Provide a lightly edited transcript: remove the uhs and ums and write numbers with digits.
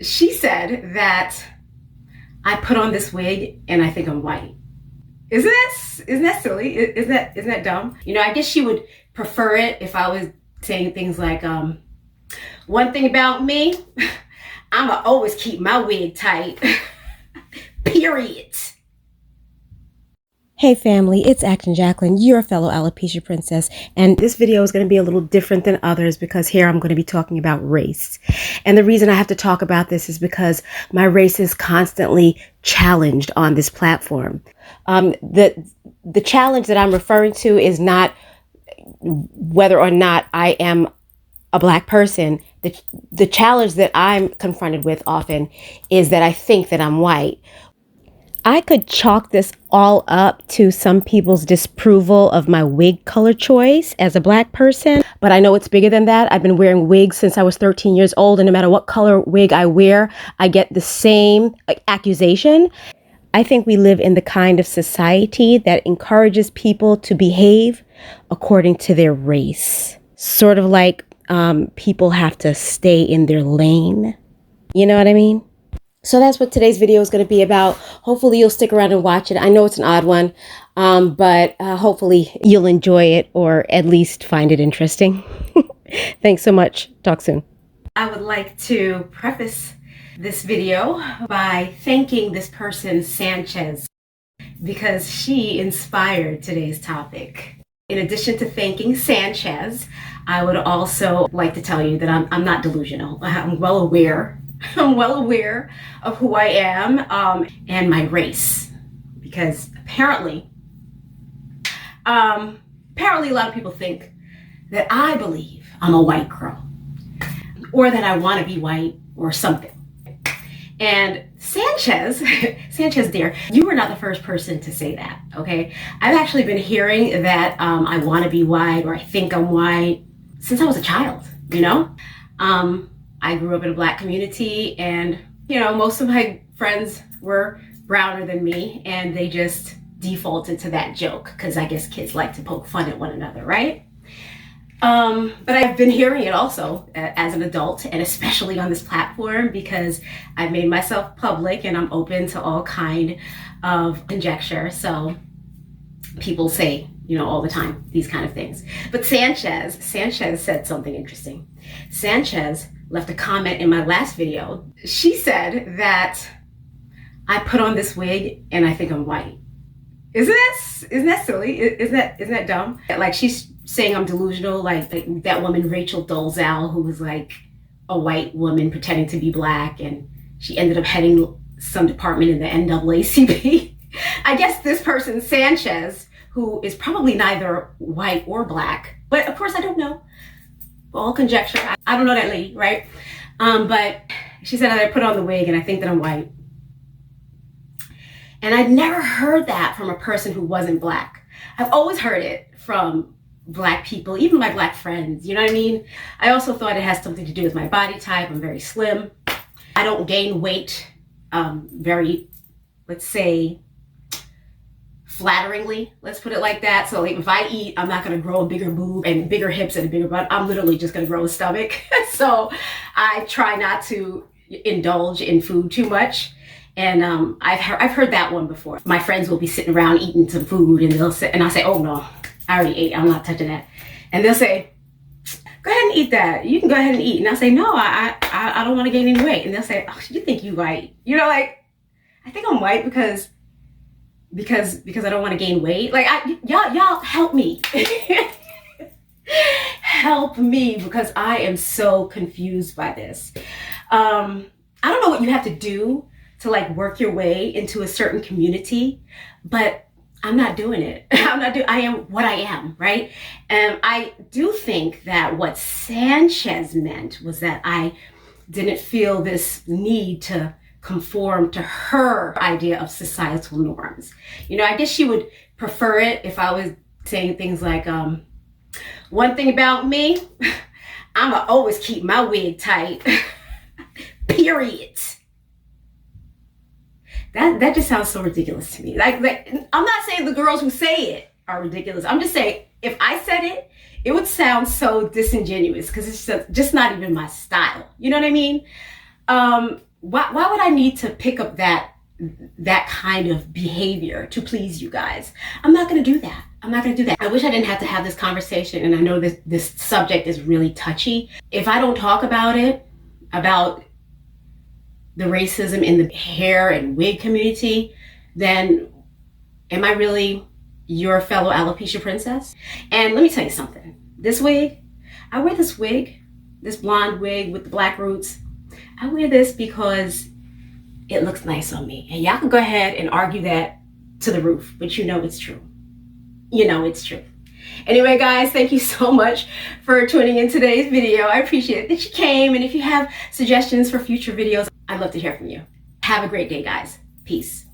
She said that I put on this wig and I think I'm white. Isn't that silly? Isn't that dumb? You know, I guess she would prefer it if I was saying things like, one thing about me, I'ma always keep my wig tight. Period. Hey family, it's Action Jacqueline, your fellow alopecia princess, and this video is going to be a little different than others because here I'm going to be talking about race. And the reason I have to talk about this is because my race is constantly challenged on this platform. The challenge that I'm referring to is not whether or not I am a black person. The challenge that I'm confronted with often is that I think that I'm white. I could chalk this all up to some people's disapproval of my wig color choice as a black person, but I know it's bigger than that. I've been wearing wigs since I was 13 years old, and no matter what color wig I wear, I get the same accusation. I think we live in the kind of society that encourages people to behave according to their race. Sort of like people have to stay in their lane. You know what I mean? So that's what today's video is going to be about. Hopefully you'll stick around and watch it. I know it's an odd one, but hopefully you'll enjoy it or at least find it interesting. Thanks so much. Talk soon. I would like to preface this video by thanking this person, Sanchez, because she inspired today's topic. In addition to thanking Sanchez, I would also like to tell you that I'm not delusional. I'm well aware of who I am and my race, because apparently a lot of people think that I believe I'm a white girl or that I want to be white or something. And Sanchez dear, you were not the first person to say that, okay? I've actually been hearing that I want to be white or I think I'm white since I was a child, you know? I grew up in a black community, and, you know, most of my friends were browner than me, and they just defaulted to that joke because I guess kids like to poke fun at one another, right? But I've been hearing it also as an adult, and especially on this platform, because I've made myself public and I'm open to all kind of conjecture. So people say, you know, all the time, these kind of things. But Sanchez said something interesting. Sanchez left a comment in my last video. She said that I put on this wig and I think I'm white. Isn't that silly? Isn't that dumb? Like, she's saying I'm delusional, like that woman Rachel Dolezal, who was like a white woman pretending to be black, and she ended up heading some department in the NAACP. I guess this person, Sanchez, who is probably neither white or black, but of course I don't know. All conjecture. I don't know that lady, right? But she said I put on the wig and I think that I'm white. And I'd never heard that from a person who wasn't black. I've always heard it from black people, even my black friends, you know what I mean? I also thought it has something to do with my body type. I'm very slim. I don't gain weight very, let's say, flatteringly, let's put it like that. So like, if I eat, I'm not going to grow a bigger boob and bigger hips and a bigger butt. I'm literally just going to grow a stomach. So I try not to indulge in food too much. And I've heard that one before. My friends will be sitting around eating some food, and they'll say, and I'll say, oh no, I already ate, I'm not touching that. And they'll say, go ahead and eat that. You can go ahead and eat. And I'll say, no, I don't want to gain any weight. And they'll say, oh, you think you white? You know, like, I think I'm white because I don't want to gain weight. Like, y'all help me. Help me, because I am so confused by this. I don't know what you have to do to like work your way into a certain community, but I'm not doing it. I am what I am, right? And I do think that what Sanchez meant was that I didn't feel this need to conform to her idea of societal norms. You know, I guess she would prefer it if I was saying things like, one thing about me, I'ma always keep my wig tight. Period. That just sounds so ridiculous to me. Like, I'm not saying the girls who say it are ridiculous. I'm just saying, if I said it, it would sound so disingenuous because it's just not even my style. You know what I mean? Why would I need to pick up that kind of behavior to please you guys? I'm not going to do that. I'm not going to do that. I wish I didn't have to have this conversation, and I know that this subject is really touchy. If I don't talk about it, about the racism in the hair and wig community, then am I really your fellow alopecia princess? And let me tell you something. This wig, I wear this wig, this blonde wig with the black roots. I wear this because it looks nice on me. And y'all can go ahead and argue that to the roof, but you know it's true. You know it's true. Anyway, guys, thank you so much for tuning in today's video. I appreciate it that you came. And if you have suggestions for future videos, I'd love to hear from you. Have a great day, guys. Peace.